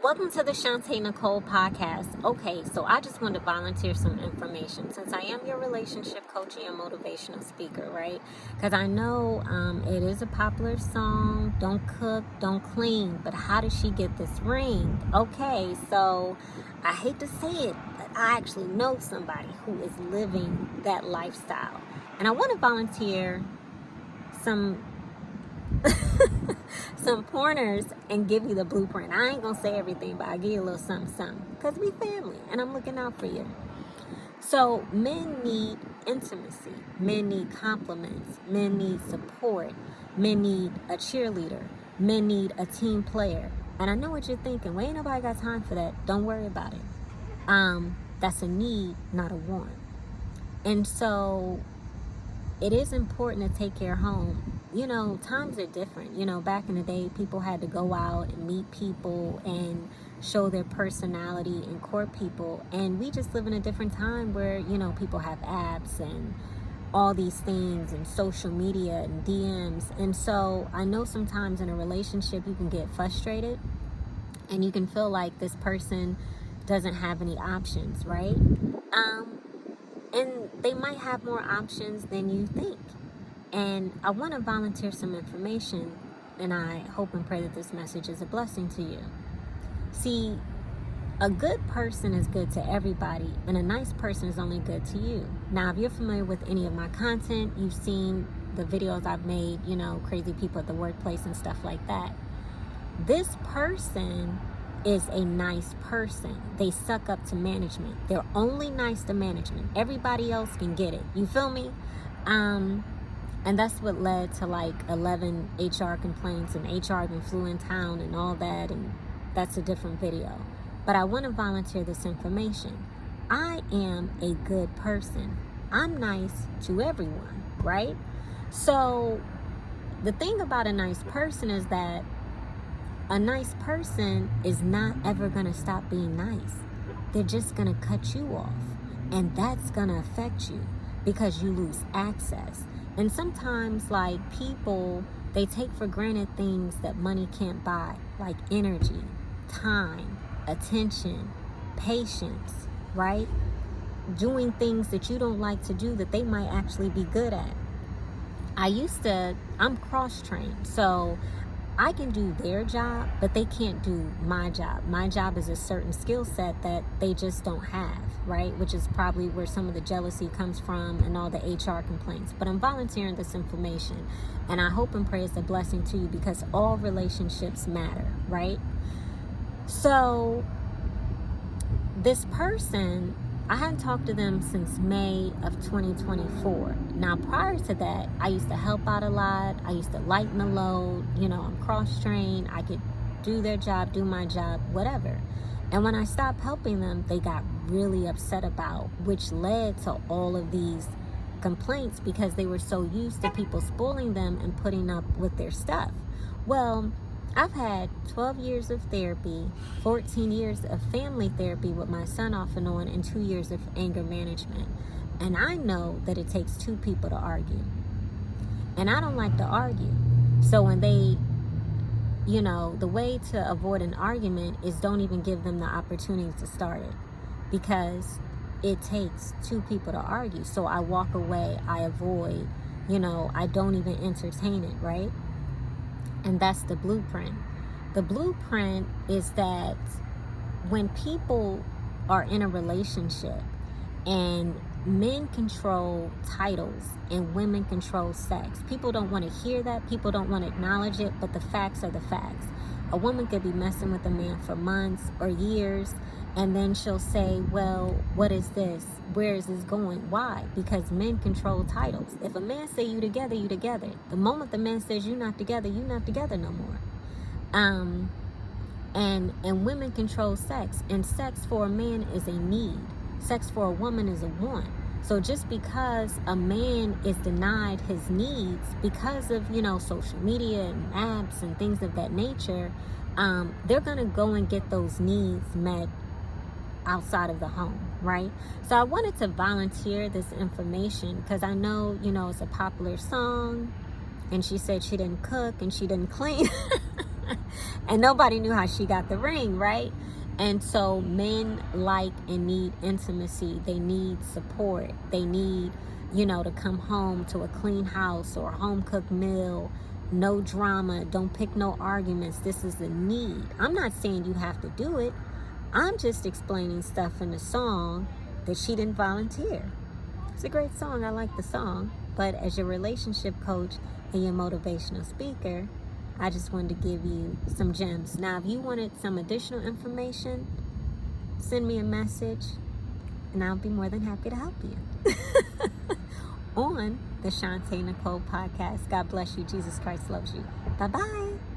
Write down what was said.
Welcome to the Shantae Nicole podcast. Okay, so I just wanted to volunteer some information since I am your relationship coach and motivational speaker, right? Because I know it is a popular song, don't cook, don't clean, but how did she get this ring? Okay, so I hate to say it, but I actually know somebody who is living that lifestyle. And I want to volunteer some some pointers and give you the blueprint. I ain't gonna say everything, but I'll give you a little something because we family and I'm looking out for you. So men need intimacy, men need compliments, men need support, men need a cheerleader, men need a team player. And I know what you're thinking, well, ain't nobody got time for that. Don't worry about it. That's a need, not a want. And so it is important to take care of home. You know, times are different. You know, back in the day, people had to go out and meet people and show their personality and court people. And we just live in a different time where, you know, people have apps and all these things and social media and DMs. And so I know sometimes in a relationship, you can get frustrated and you can feel like this person doesn't have any options, right? And they might have more options than you think. And I want to volunteer some information, and I hope and pray that this message is a blessing to you. See, a good person is good to everybody, and a nice person is only good to you. Now, if you're familiar with any of my content, you've seen the videos I've made, you know, crazy people at the workplace and stuff like that. This person is a nice person. They suck up to management. They're only nice to management. Everybody else can get it. You feel me? And that's what led to like 11 HR complaints, and HR even flew in town and all that, and that's a different video. But I want to volunteer this information. I am a good person. I'm nice to everyone, right? So the thing about a nice person is that a nice person is not ever going to stop being nice. They're just going to cut you off, and that's going to affect you because you lose access. And sometimes, like, people, they take for granted things that money can't buy, like energy, time, attention, patience, right? Doing things that you don't like to do that they might actually be good at. I'm cross-trained, so I can do their job, but they can't do my job. My job is a certain skill set that they just don't have, right? Which is probably where some of the jealousy comes from and all the HR complaints. But I'm volunteering this information, and I hope and pray it's a blessing to you because all relationships matter, right? So this person, I hadn't talked to them since May of 2024. Now, prior to that, I used to help out a lot. I used to lighten the load. You know, I'm cross-trained. I could do their job, do my job, whatever. And when I stopped helping them, they got really upset about, which led to all of these complaints because they were so used to people spoiling them and putting up with their stuff. Well, I've had 12 years of therapy, 14 years of family therapy with my son off and on, and 2 years of anger management. And I know that it takes two people to argue. And I don't like to argue. So when they, you know, the way to avoid an argument is don't even give them the opportunity to start it. Because it takes two people to argue. So I walk away, I avoid, you know, I don't even entertain it, right? And that's the blueprint. The blueprint is that when people are in a relationship and men control titles and women control sex, people don't want to hear that. People don't want to acknowledge it, but the facts are the facts. A woman could be messing with a man for months or years, and then she'll say, well, what is this? Where is this going? Why? Because men control titles. If a man say you together, you together. The moment the man says you not together no more. And women control sex. And sex for a man is a need. Sex for a woman is a want. So just because a man is denied his needs because of, you know, social media and apps and things of that nature, they're going to go and get those needs met outside of the home, right? So I wanted to volunteer this information because I know, you know, it's a popular song, and she said she didn't cook and she didn't clean. And nobody knew how she got the ring, right? And so men like and need intimacy. They need support. They need, to come home to a clean house or a home cooked meal. No drama. Don't pick no arguments. This is a need. I'm not saying you have to do it. I'm just explaining stuff in the song that she didn't volunteer. It's a great song. I like the song. But as your relationship coach and your motivational speaker, I just wanted to give you some gems. Now, if you wanted some additional information, send me a message and I'll be more than happy to help you. On the Shantae Nicole podcast. God bless you. Jesus Christ loves you. Bye-bye.